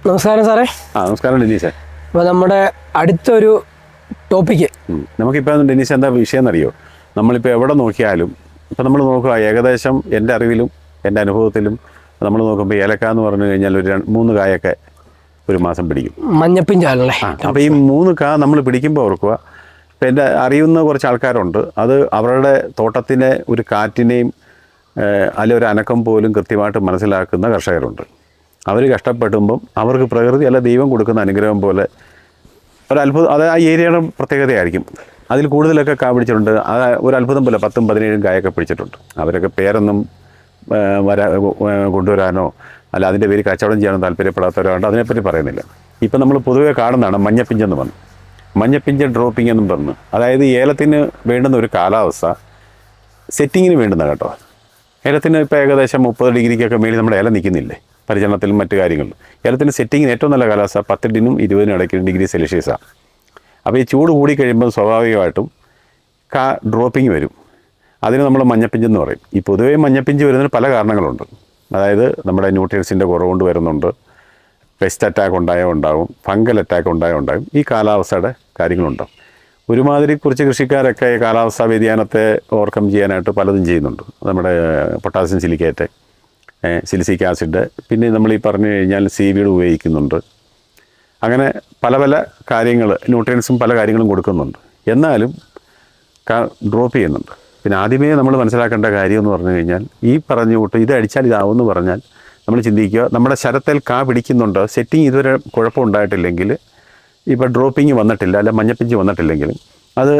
നമസ്കാരം സാറേ. നമസ്കാരം ഡെന്നീസേ. അപ്പോൾ നമ്മുടെ അടുത്തൊരു ടോപ്പിക്ക് നമുക്കിപ്പോൾ ഡെന്നീസ് എന്താ വിഷയം എന്നറിയോ? നമ്മളിപ്പോൾ എവിടെ നോക്കിയാലും ഇപ്പം നമ്മൾ നോക്കുക, ഏകദേശം എൻ്റെ അറിവിലും എൻ്റെ അനുഭവത്തിലും നമ്മൾ നോക്കുമ്പോൾ ഏലക്ക എന്ന് പറഞ്ഞു കഴിഞ്ഞാൽ ഒരു 3 കായൊക്കെ ഒരു മാസം പിടിക്കും. മഞ്ഞപ്പിഞ്ചാലല്ലേ? അപ്പോൾ ഈ 3 കാ നമ്മൾ പിടിക്കുമ്പോൾ ഓർക്കുക, ഇപ്പം എൻ്റെ അറിയുന്ന കുറച്ച് ആൾക്കാരുണ്ട്, അത് അവരുടെ തോട്ടത്തിനെ ഒരു കാറ്റിനെയും ഒരു അനക്കം പോലും കൃത്യമായിട്ട് മനസ്സിലാക്കുന്ന കർഷകരുണ്ട്. അവർ കഷ്ടപ്പെടുമ്പം അവർക്ക് പ്രകൃതി അല്ല ദൈവം കൊടുക്കുന്ന അനുഗ്രഹം പോലെ ഒരു അത്ഭുതം, അത് ആ ഏരിയയുടെ പ്രത്യേകതയായിരിക്കും. അതിൽ കൂടുതലൊക്കെ കാ പിടിച്ചിട്ടുണ്ട്. അത് ഒരു അത്ഭുതം പോലെ 10-17 കായൊക്കെ പിടിച്ചിട്ടുണ്ട്. അവരൊക്കെ പേരൊന്നും കൊണ്ടുവരാനോ അല്ല അതിൻ്റെ പേര് കച്ചവടം ചെയ്യാനോ താല്പര്യപ്പെടാത്തവരാണ്ട് അതിനെപ്പറ്റി പറയുന്നില്ല. ഇപ്പം നമ്മൾ പൊതുവേ കാണുന്നതാണ് മഞ്ഞപ്പിഞ്ചെന്ന് പറഞ്ഞു, മഞ്ഞപ്പിഞ്ച് ഡ്രോപ്പിംഗ് എന്നും പറഞ്ഞു. അതായത് ഏലത്തിന് വേണ്ടുന്ന ഒരു കാലാവസ്ഥ സെറ്റിങ്ങിന് വേണ്ടുന്ന കേട്ടോ. ഏലത്തിന് ഇപ്പോൾ ഏകദേശം 30 ഡിഗ്രിക്കൊക്കെ മേളിൽ നമ്മുടെ ഏലം നിൽക്കുന്നില്ലേ, പരിചരണത്തിലും മറ്റു കാര്യങ്ങളിലും. ഏലത്തിന് സെറ്റിങ്ങിന് ഏറ്റവും നല്ല കാലാവസ്ഥ 10-നും 20-നും ഇടയ്ക്ക് ഡിഗ്രി സെൽഷ്യസാണ്. അപ്പോൾ ഈ ചൂട് കൂടിക്കഴിയുമ്പോൾ സ്വാഭാവികമായിട്ടും ഡ്രോപ്പിംഗ് വരും. അതിന് നമ്മൾ മഞ്ഞപ്പിഞ്ചെന്ന് പറയും. ഈ പൊതുവേ മഞ്ഞപ്പിഞ്ച് വരുന്നതിന് പല കാരണങ്ങളുണ്ട്. അതായത് നമ്മുടെ ന്യൂട്രിയൻസിൻ്റെ കുറവുകൊണ്ട് വരുന്നുണ്ട്, പെസ്റ്റ് അറ്റാക്ക് ഉണ്ടാകും, ഫംഗൽ അറ്റാക്ക് ഉണ്ടാകും. ഈ കാലാവസ്ഥയുടെ കാര്യങ്ങളുണ്ടാകും. ഒരുമാതിരി കുറച്ച് കൃഷിക്കാരൊക്കെ കാലാവസ്ഥാ വ്യതിയാനത്തെ ഓവർകം ചെയ്യാനായിട്ട് പലതും ചെയ്യുന്നുണ്ട്. നമ്മുടെ പൊട്ടാസ്യം സിലിക്കേറ്റ്, സിലിസിക് ആസിഡ്, പിന്നെ നമ്മൾ ഈ പറഞ്ഞു കഴിഞ്ഞാൽ സീവീഡ് ഉപയോഗിക്കുന്നുണ്ട്. അങ്ങനെ പല പല കാര്യങ്ങൾ, ന്യൂട്രിയൻസും പല കാര്യങ്ങളും കൊടുക്കുന്നുണ്ട്. എന്നാലും ഡ്രോപ്പ് ചെയ്യുന്നുണ്ട്. പിന്നെ ആദ്യമേ നമ്മൾ മനസ്സിലാക്കേണ്ട കാര്യം എന്ന് പറഞ്ഞു കഴിഞ്ഞാൽ, ഈ പറഞ്ഞു കൂട്ട് ഇത് അടിച്ചാൽ ഇതാവുമെന്ന് പറഞ്ഞാൽ നമ്മൾ ചിന്തിക്കുക, നമ്മുടെ ശരത്തിൽ കാ പിടിക്കുന്നുണ്ട്, സെറ്റിങ് ഇതുവരെ കുഴപ്പമുണ്ടായിട്ടില്ലെങ്കിൽ, ഇപ്പോൾ ഡ്രോപ്പിങ് വന്നിട്ടില്ല, അല്ല മഞ്ഞപ്പിഞ്ച് വന്നിട്ടില്ലെങ്കിലും അത്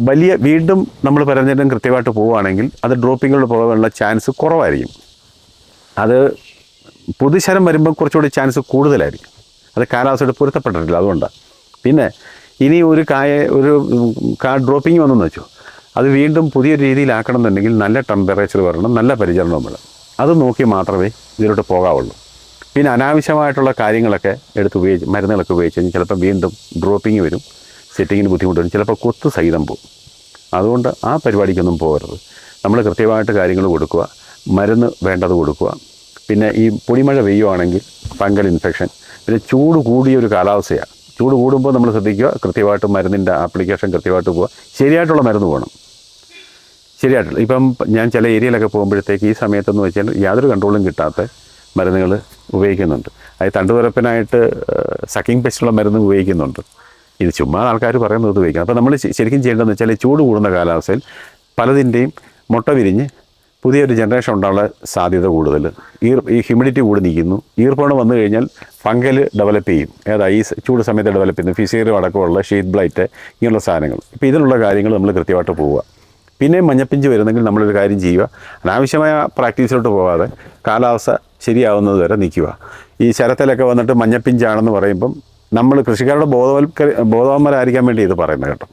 വലിയ വീണ്ടും നമ്മൾ പറഞ്ഞിട്ടും കൃത്യമായിട്ട് പോവുകയാണെങ്കിൽ അത് ഡ്രോപ്പിങ്ങിലൂടെ പോകാനുള്ള ചാൻസ് കുറവായിരിക്കും. അത് പുതുശരം വരുമ്പോൾ കുറച്ചുകൂടി ചാൻസ് കൂടുതലായിരിക്കും. അത് കാലാവസ്ഥയോട് പൊരുത്തപ്പെട്ടിട്ടില്ല, അതുകൊണ്ടാണ്. പിന്നെ ഇനി ഒരു കാ ഡ്രോപ്പിങ് വന്നെന്ന് വെച്ചോ, അത് വീണ്ടും പുതിയൊരു രീതിയിലാക്കണം എന്നുണ്ടെങ്കിൽ നല്ല ടെമ്പറേച്ചർ വരണം, നല്ല പരിചരണം വേണം. അത് നോക്കി മാത്രമേ ഇതിലോട്ട് പോകാവുള്ളൂ. പിന്നെ അനാവശ്യമായിട്ടുള്ള കാര്യങ്ങളൊക്കെ മരുന്നുകളൊക്കെ ഉപയോഗിച്ച് കഴിഞ്ഞാൽ ചിലപ്പോൾ വീണ്ടും ഡ്രോപ്പിങ് വരും, സെറ്റിങ്ങിന് ബുദ്ധിമുട്ട് വരും, ചിലപ്പോൾ കൊത്ത് സഹിതം പോകും. അതുകൊണ്ട് ആ പരിപാടിക്കൊന്നും പോകരുത്. നമ്മൾ കൃത്യമായിട്ട് കാര്യങ്ങൾ കൊടുക്കുക, മരുന്ന് വേണ്ടത് കൊടുക്കുക. പിന്നെ ഈ പൊടിമഴ പെയ്യുവാണെങ്കിൽ ഫംഗൽ ഇൻഫെക്ഷൻ, പിന്നെ ചൂട് കൂടിയ ഒരു കാലാവസ്ഥയാണ്. ചൂട് കൂടുമ്പോൾ നമ്മൾ ശ്രദ്ധിക്കുക, കൃത്യമായിട്ട് മരുന്നിൻ്റെ ആപ്ലിക്കേഷൻ കൃത്യമായിട്ട് പോവുക, ശരിയായിട്ടുള്ള മരുന്ന് പോകണം. ശരിയായിട്ടുള്ള ഇപ്പം ഞാൻ ചില ഏരിയയിലൊക്കെ പോകുമ്പോഴത്തേക്ക് ഈ സമയത്തെന്ന് വെച്ചാൽ യാതൊരു കൺട്രോളും കിട്ടാത്ത മരുന്നുകൾ ഉപയോഗിക്കുന്നുണ്ട്. അതായത് തണ്ടുതുരപ്പനായിട്ട് സക്കിങ് പെസ്റ്റുള്ള മരുന്ന് ഉപയോഗിക്കുന്നുണ്ട്. ഇത് ചുമ്മാ ആൾക്കാർ പറയുന്നത് ഉപയോഗിക്കണം. അപ്പോൾ നമ്മൾ ശരിക്കും ചെയ്യേണ്ടതെന്ന് വെച്ചാൽ ചൂട് കൂടുന്ന കാലാവസ്ഥയിൽ പലതിൻ്റെയും മുട്ട വിരിഞ്ഞ് പുതിയൊരു ജനറേഷൻ ഉണ്ടാകാനുള്ള സാധ്യത കൂടുതൽ. ഈ ഹ്യൂമിഡിറ്റി കൂടി നിൽക്കുന്നു. ഈർപ്പണം വന്നു കഴിഞ്ഞാൽ ഫംഗൽ ഡെവലപ്പ് ചെയ്യും. ഈ ചൂട് സമയത്ത് ഡെവലപ്പ് ചെയ്യുന്നു, ഫിസീറിയം അടക്കമുള്ള ഷീറ്റ് ബ്ലൈറ്റ്, ഇങ്ങനെയുള്ള സാധനങ്ങൾ. ഇപ്പോൾ ഇതിനുള്ള കാര്യങ്ങൾ നമ്മൾ കൃത്യമായിട്ട് പോവുക. പിന്നെ മഞ്ഞപ്പിഞ്ച് വരുന്നെങ്കിൽ നമ്മളൊരു കാര്യം ചെയ്യുക, അനാവശ്യമായ പ്രാക്ടീസിലോട്ട് പോകാതെ കാലാവസ്ഥ ശരിയാവുന്നത് വരെ നിൽക്കുക. ഈ ശരത്തിലൊക്കെ വന്നിട്ട് മഞ്ഞപ്പിഞ്ചാണെന്ന് പറയുമ്പം നമ്മൾ കൃഷിക്കാരുടെ ബോധവാന്മാരായിരിക്കാൻ വേണ്ടി ഇത് പറയുന്നത് കേട്ടോ.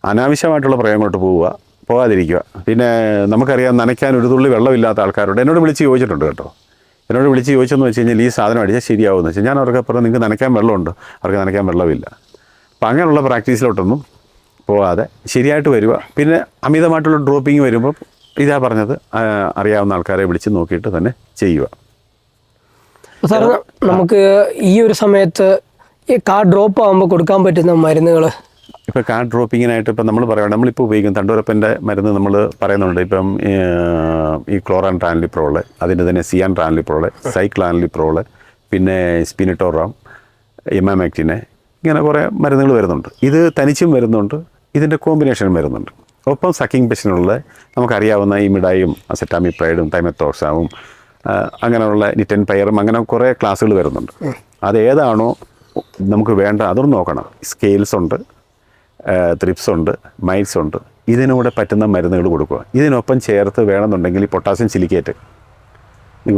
അനാവശ്യമായിട്ടുള്ള പ്രയോഗങ്ങളോട്ട് പോകാതിരിക്കുക. പിന്നെ നമുക്കറിയാം, നനയ്ക്കാൻ ഒരു തുള്ളി വെള്ളമില്ലാത്ത ആൾക്കാരോട് എന്നോട് വിളിച്ച് ചോദിച്ചിട്ടുണ്ട് കേട്ടോ. എന്നോട് വിളിച്ച് ചോദിച്ചെന്ന് വെച്ച് കഴിഞ്ഞാൽ ഈ സാധനം അടിച്ചാൽ ശരിയാവുമെന്ന് വെച്ചാൽ ഞാൻ അവർക്ക് പറഞ്ഞു, നിങ്ങൾക്ക് നനയ്ക്കാൻ വെള്ളമുണ്ട്, അവർക്ക് നനയ്ക്കാൻ വെള്ളമില്ല. അപ്പം അങ്ങനെയുള്ള പ്രാക്ടീസിലോട്ടൊന്നും പോകാതെ ശരിയായിട്ട് വരിക. പിന്നെ അമിതമായിട്ടുള്ള ഡ്രോപ്പിങ് വരുമ്പോൾ ഇതാ പറഞ്ഞത്, അറിയാവുന്ന ആൾക്കാരെ വിളിച്ച് നോക്കിയിട്ട് തന്നെ ചെയ്യുക. സാർ, നമുക്ക് ഈ ഒരു സമയത്ത് ഈ കാ ഡ്രോപ്പ് ആകുമ്പോൾ കൊടുക്കാൻ പറ്റുന്ന മരുന്നുകൾ, ഇപ്പോൾ കാ ഡ്രോപ്പിങ്ങിനായിട്ട് ഇപ്പം നമ്മൾ പറയുക, നമ്മളിപ്പോൾ ഉപയോഗിക്കും തണ്ടുറപ്പിൻ്റെ മരുന്ന് നമ്മൾ പറയുന്നുണ്ട്. ഇപ്പം ഈ ക്ലോറാൻ ട്രാൻലിപ്രോള്, അതിൻ്റെ തന്നെ സിയാൻ ട്രാൻലിപ്രോള്, സൈക്ലാൻലിപ്രോള്, പിന്നെ സ്പിനിറ്റോറാം, ഇമാമാക്റ്റിനെ, ഇങ്ങനെ കുറേ മരുന്നുകൾ വരുന്നുണ്ട്. ഇത് തനിച്ചും വരുന്നുണ്ട്, ഇതിൻ്റെ കോമ്പിനേഷൻ വരുന്നുണ്ട്. ഒപ്പം സക്കിങ് പെസ്റ്റിനുള്ള നമുക്കറിയാവുന്ന ഈ മിഡായും അസെറ്റാമിപ്രൈഡും തൈമെത്തോക്സാവും അങ്ങനെയുള്ള നിറ്റൻ പയറും അങ്ങനെ കുറേ ക്ലാസ്സുകൾ വരുന്നുണ്ട്. അതേതാണോ നമുക്ക് വേണ്ട അതൊന്നും നോക്കണം. സ്കെയിൽസ് ഉണ്ട്, ത്രിപ്സ് ഉണ്ട്, മൈൽസ് ഉണ്ട്. ഇതിനൂടെ പറ്റുന്ന മരുന്നുകൾ കൊടുക്കുക. ഇതിനൊപ്പം ചേർത്ത് വേണമെന്നുണ്ടെങ്കിൽ ഈ പൊട്ടാസ്യം സിലിക്കേറ്റ്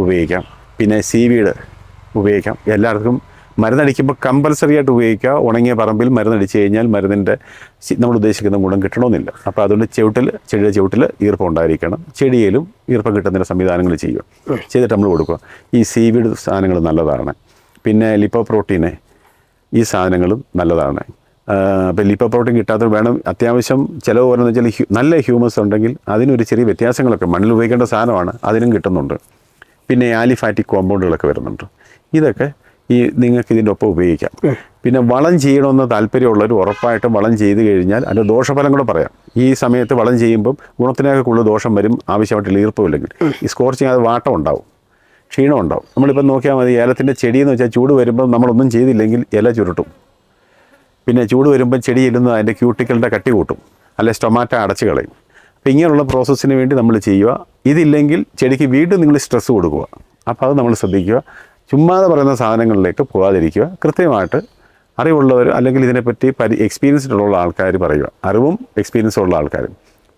ഉപയോഗിക്കാം, പിന്നെ സീവീഡ് ഉപയോഗിക്കാം. എല്ലാവർക്കും മരുന്നടിക്കുമ്പോൾ കമ്പൽസറി ആയിട്ട് ഉപയോഗിക്കുക. ഉണങ്ങിയ പറമ്പിൽ മരുന്നടിച്ച് കഴിഞ്ഞാൽ മരുന്നിൻ്റെ നമ്മൾ ഉദ്ദേശിക്കുന്ന ഗുണം കിട്ടണമെന്നില്ല. അപ്പോൾ അതുകൊണ്ട് ചെടിയുടെ ചുവട്ടിൽ ഈർപ്പം ഉണ്ടായിരിക്കണം. ചെടിയിലും ഈർപ്പം കിട്ടുന്ന സംവിധാനങ്ങൾ ചെയ്യുക, ചെയ്തിട്ട് നമ്മൾ കൊടുക്കുക. ഈ സീവീഡ് സാധനങ്ങൾ നല്ലതാണ്. പിന്നെ ലിപ്പോപ്രോട്ടീന്, ഈ സാധനങ്ങളും നല്ലതാണ്. അപ്പോൾ ലിപ്പോപ്രോട്ടീൻ കിട്ടാത്തത് വേണം. അത്യാവശ്യം ചിലവ് പറയുന്നത് വെച്ചാൽ നല്ല ഹ്യൂമസ് ഉണ്ടെങ്കിൽ അതിനൊരു ചെറിയ വ്യത്യാസങ്ങളൊക്കെ, മണ്ണിൽ ഉപയോഗിക്കേണ്ട സാധനമാണ്, അതിനും കിട്ടുന്നുണ്ട്. പിന്നെ ആലിഫാറ്റിക് കോമ്പൗണ്ടുകളൊക്കെ വരുന്നുണ്ട്. ഇതൊക്കെ നിങ്ങൾക്ക് ഇതിൻ്റെ ഒപ്പം ഉപയോഗിക്കാം. പിന്നെ വളം ചെയ്യണമെന്ന് താല്പര്യമുള്ളവർ ഉറപ്പായിട്ടും വളം ചെയ്ത് കഴിഞ്ഞാൽ അതിൻ്റെ ദോഷഫലം കൂടെ പറയാം. ഈ സമയത്ത് വളം ചെയ്യുമ്പം ഗുണത്തിനൊക്കെ കൂടുതൽ ദോഷം വരും, ആവശ്യമായിട്ടുള്ള ഈർപ്പമില്ലെങ്കിൽ. ഈ സ്കോർച്ചിങ് അത് വാട്ടം ഉണ്ടാവും, ക്ഷീണം ഉണ്ടാവും. നമ്മളിപ്പം നോക്കിയാൽ മതി, ഏലത്തിൻ്റെ ചെടിയെന്ന് വെച്ചാൽ ചൂട് വരുമ്പം നമ്മളൊന്നും ചെയ്തില്ലെങ്കിൽ ഇല ചുരുട്ടും. പിന്നെ ചൂട് വരുമ്പം ചെടി ചെല്ലുന്നത് അതിൻ്റെ ക്യൂട്ടിക്കളുടെ കട്ടി കൂട്ടും, അല്ലെ സ്റ്റൊമാറ്റ അടച്ചു കളയും. അപ്പോൾ ഇങ്ങനെയുള്ള പ്രോസസ്സിന് വേണ്ടി നമ്മൾ ചെയ്യുക. ഇതില്ലെങ്കിൽ ചെടിക്ക് വീണ്ടും നിങ്ങൾ സ്ട്രെസ് കൊടുക്കുക. അപ്പോൾ അത് നമ്മൾ ശ്രദ്ധിക്കുക. ചുമ്മാതെ പറയുന്ന സാധനങ്ങളിലേക്ക് പോകാതിരിക്കുക. കൃത്യമായിട്ട് അറിവുള്ളവർ അല്ലെങ്കിൽ ഇതിനെപ്പറ്റി എക്സ്പീരിയൻസ്ഡ് ഉള്ള ആൾക്കാർ പറയുക, അറിവും എക്സ്പീരിയൻസും ഉള്ള ആൾക്കാർ.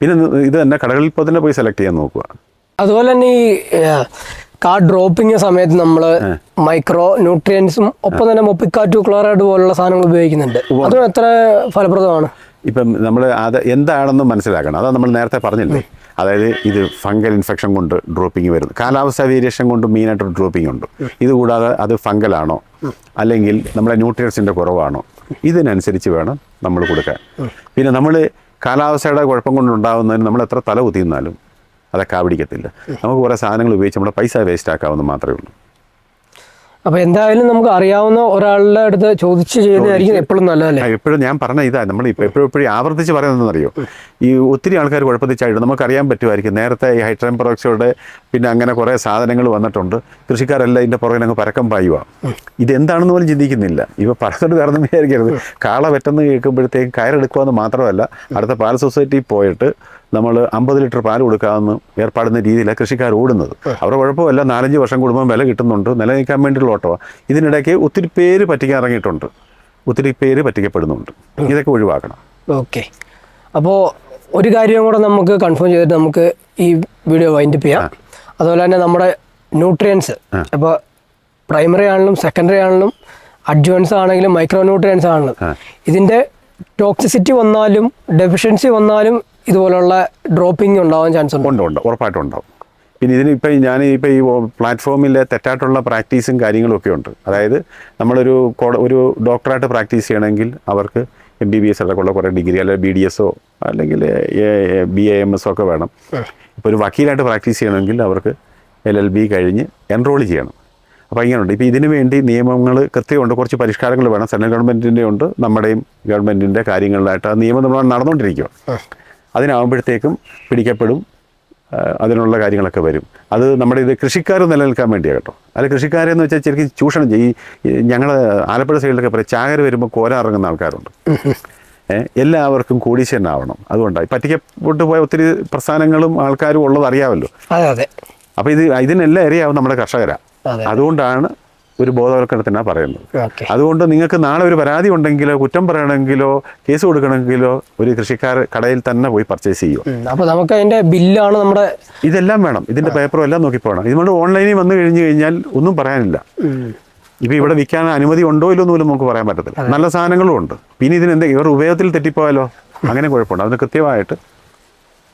പിന്നെ ഇത് തന്നെ കടകളിൽ ഇപ്പോൾ തന്നെ പോയി സെലക്ട് ചെയ്യാൻ നോക്കുക. അതുപോലെ തന്നെ ഈ കാർഡ് ഡ്രോപ്പിംഗ് സമയത്ത് നമ്മൾ മൈക്രോ ന്യൂട്രിയൻസും ഒപ്പം തന്നെ മൊപ്പിക്കാറ്റു ക്ലോറൈഡ് പോലുള്ള സാധനങ്ങൾ ഉപയോഗിക്കുന്നുണ്ട്. അതും എത്ര ഫലപ്രദമാണ്? ഇപ്പം നമ്മൾ അത് എന്താണെന്ന് മനസ്സിലാക്കണം. അതാണ് നമ്മൾ നേരത്തെ പറഞ്ഞില്ലേ, അതായത് ഇത് ഫംഗൽ ഇൻഫെക്ഷൻ കൊണ്ട് ഡ്രോപ്പിംഗ് വരുന്നു, കാലാവസ്ഥ വേരിയേഷൻ കൊണ്ട് മെയിനായിട്ട് ഡ്രോപ്പിംഗ് ഉണ്ട്. ഇതുകൂടാതെ അത് ഫംഗലാണോ അല്ലെങ്കിൽ നമ്മുടെ ന്യൂട്രിയൻസിൻ്റെ കുറവാണോ, ഇതിനനുസരിച്ച് വേണം നമ്മൾ കൊടുക്കാൻ. പിന്നെ നമ്മൾ കാലാവസ്ഥയുടെ കുഴപ്പം കൊണ്ടുണ്ടാകുന്നതിന് നമ്മൾ എത്ര തല കുത്തിയിരുന്നാലും അതൊക്കെ പിടിക്കത്തില്ല. നമുക്ക് കുറേ സാധനങ്ങൾ ഉപയോഗിച്ച് നമ്മുടെ പൈസ വേസ്റ്റ് ആക്കാവുന്ന മാത്രമേ ഉള്ളൂ. അപ്പോൾ എന്തായാലും നമുക്ക് അറിയാവുന്ന ഒരാളുടെ അടുത്ത് ചോദിച്ച് ചെയ്യുന്നതായിരിക്കും എപ്പോഴും നല്ലതല്ലേ? എപ്പോഴും ഞാൻ പറഞ്ഞ ഇതാ, നമ്മൾ ഇപ്പോൾ എപ്പോഴും ആവർത്തിച്ച് പറയുന്നതെന്നറിയോ, ഈ ഒത്തിരി ആൾക്കാർ കുഴപ്പത്തിച്ചായിട്ട് നമുക്കറിയാൻ പറ്റുമായിരിക്കും. നേരത്തെ ഈ ഹൈഡ്രജൻ പെറോക്സൈഡ് പിന്നെ അങ്ങനെ കുറേ സാധനങ്ങൾ വന്നിട്ടുണ്ട്. കൃഷിക്കാരെല്ലാം ഇതിൻ്റെ പുറകിൽ അങ്ങ് പരക്കം പായുക. ഇതെന്താണെന്ന് പോലും ചിന്തിക്കുന്നില്ല. ഇപ്പോൾ പറഞ്ഞിട്ട് വേറെ വിചാരിക്കരുത്. കാള വെറ്റെന്ന് കേൾക്കുമ്പോഴത്തേക്ക് കയറെടുക്കുമെന്ന് മാത്രമല്ല, അടുത്ത പാൽ സൊസൈറ്റിയിൽ പോയിട്ട് നമ്മൾ 50 ലിറ്റർ പാൽ കൊടുക്കാമെന്ന് ഏർപ്പാടുന്ന രീതിയിലാണ് കൃഷിക്കാർ ഓടുന്നത്. അവരുടെ കുഴപ്പമല്ല, 4-5 വർഷം കൂടുമ്പോൾ വില കിട്ടുന്നുണ്ട്, നിലനിൽക്കാൻ വേണ്ടിയുള്ള ഓട്ടമാണ്. ഇതിനിടയ്ക്ക് ഒത്തിരി പേര് പറ്റിക്കാൻ ഇറങ്ങിയിട്ടുണ്ട്, ഒത്തിരി പേര് പറ്റിക്കപ്പെടുന്നുണ്ട്. ഇതൊക്കെ ഒഴിവാക്കണം. ഓക്കെ, അപ്പോൾ ഒരു കാര്യം കൂടെ നമുക്ക് കൺഫേം ചെയ്തിട്ട് നമുക്ക് ഈ വീഡിയോ വൈൻഡപ്പ് ചെയ്യാം. അതുപോലെ തന്നെ നമ്മുടെ ന്യൂട്രിയൻസ്, അപ്പോൾ പ്രൈമറി ആണെങ്കിലും സെക്കൻഡറി ആണെങ്കിലും അഡ്വാൻസ് ആണെങ്കിലും മൈക്രോ ന്യൂട്രിയൻസ് ആണെങ്കിലും ഇതിൻ്റെ ടോക്സിസിറ്റി വന്നാലും ഡെഫിഷ്യൻസി വന്നാലും ഇതുപോലുള്ള ഡ്രോപ്പിംഗ് ഉണ്ടാവാൻ ചാൻസ് ഉണ്ട്. ഉറപ്പായിട്ടും ഉണ്ടാവും. പിന്നെ ഇതിന് ഇപ്പോൾ ഞാനിപ്പോൾ ഈ പ്ലാറ്റ്ഫോമിൽ തെറ്റായിട്ടുള്ള പ്രാക്ടീസും കാര്യങ്ങളും ഒക്കെ ഉണ്ട്. അതായത് നമ്മളൊരു ഡോക്ടറായിട്ട് പ്രാക്ടീസ് ചെയ്യണമെങ്കിൽ അവർക്ക് MBBS അടക്കമുള്ള കുറേ ഡിഗ്രി, അല്ലെങ്കിൽ BDSO അല്ലെങ്കിൽ BAMS ഒക്കെ വേണം. ഇപ്പോൾ ഒരു വക്കീലായിട്ട് പ്രാക്ടീസ് ചെയ്യണമെങ്കിൽ അവർക്ക് LLB കഴിഞ്ഞ് എൻറോൾ ചെയ്യണം. അപ്പോൾ ഇങ്ങനെയുണ്ട്. ഇപ്പോൾ ഇതിനു വേണ്ടി നിയമങ്ങൾ കൃത്യമുണ്ട്, കുറച്ച് പരിഷ്കാരങ്ങൾ വേണം. സെൻട്രൽ ഗവൺമെൻറ്റിൻ്റെ ഉണ്ട്, നമ്മുടെയും ഗവൺമെൻറ്റിൻ്റെ കാര്യങ്ങളിലായിട്ട് ആ നിയമം നമ്മൾ നടന്നുകൊണ്ടിരിക്കുക. അതിനാകുമ്പോഴത്തേക്കും പിടിക്കപ്പെടും, അതിനുള്ള കാര്യങ്ങളൊക്കെ വരും. അത് നമ്മുടെ ഇത് കൃഷിക്കാർ നിലനിൽക്കാൻ വേണ്ടിയാണ് കേട്ടോ. അല്ല, കൃഷിക്കാരെന്ന് വെച്ചാൽ ശരിക്കും ചൂഷണം ചെയ്യും. ഞങ്ങൾ ആലപ്പുഴ സൈഡിലൊക്കെ പറയും, ചാകര വരുമ്പോൾ കോര ഇറങ്ങുന്ന ആൾക്കാരുണ്ട്. എല്ലാവർക്കും കോടീശ്വരനാവണം. അതുകൊണ്ടാണ് പറ്റിക്കപ്പെട്ടു പോയ ഒത്തിരി പ്രസ്ഥാനങ്ങളും ആൾക്കാരും ഉള്ളത് അറിയാമല്ലോ. അതെ. അപ്പോൾ ഇതിനെല്ലാം അറിയാവും നമ്മുടെ കർഷകരാണ്. അതുകൊണ്ടാണ് ഒരു ബോധവൽക്കരണത്തിനാണ് പറയുന്നത്. അതുകൊണ്ട് നിങ്ങൾക്ക് നാളെ ഒരു പരാതി ഉണ്ടെങ്കിലോ കുറ്റം പറയണമെങ്കിലോ കേസ് കൊടുക്കണമെങ്കിലോ ഒരു കൃഷിക്കാർ കടയിൽ തന്നെ പോയി പർച്ചേസ് ചെയ്യും. അപ്പോൾ നമുക്ക് അതിൻ്റെ ബില്ലാണ് നമ്മുടെ, ഇതെല്ലാം വേണം, ഇതിൻ്റെ പേപ്പറും എല്ലാം നോക്കി പോകണം. ഇതുകൊണ്ട് ഓൺലൈനിൽ വന്നു കഴിഞ്ഞ് കഴിഞ്ഞാൽ ഒന്നും പറയാനില്ല. ഇപ്പോൾ ഇവിടെ വിൽക്കാൻ അനുമതി ഉണ്ടോ ഇല്ലോ പോലും നമുക്ക് പറയാൻ പറ്റത്തില്ല. നല്ല സാധനങ്ങളും ഉണ്ട്. പിന്നെ ഇവർ ഉപയോഗത്തിൽ തെറ്റിപ്പോയാലോ, അങ്ങനെ കുഴപ്പമുണ്ട്. അതിന് കൃത്യമായിട്ട്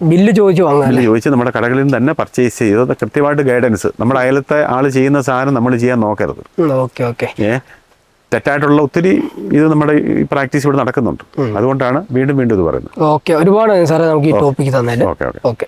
ബില്ല് ചോദിച്ച് നമ്മുടെ കടകളിൽ നിന്ന് തന്നെ പർച്ചേസ് ചെയ്ത് കൃത്യമായിട്ട് ഗൈഡൻസ്. നമ്മുടെ അയലത്തെ ആൾ ചെയ്യുന്ന സാധനം നമ്മൾ ചെയ്യാൻ നോക്കരുത്. തെറ്റായിട്ടുള്ള ഒത്തിരി ഇത് നമ്മുടെ ഈ പ്രാക്ടീസ് ഇവിടെ നടക്കുന്നുണ്ട്. അതുകൊണ്ടാണ് വീണ്ടും ഇത് പറയുന്നത്. ഒരുപാട് സാറേ നമുക്ക് ഈ ടോപ്പിക്ക് തന്നെ. ഓക്കെ.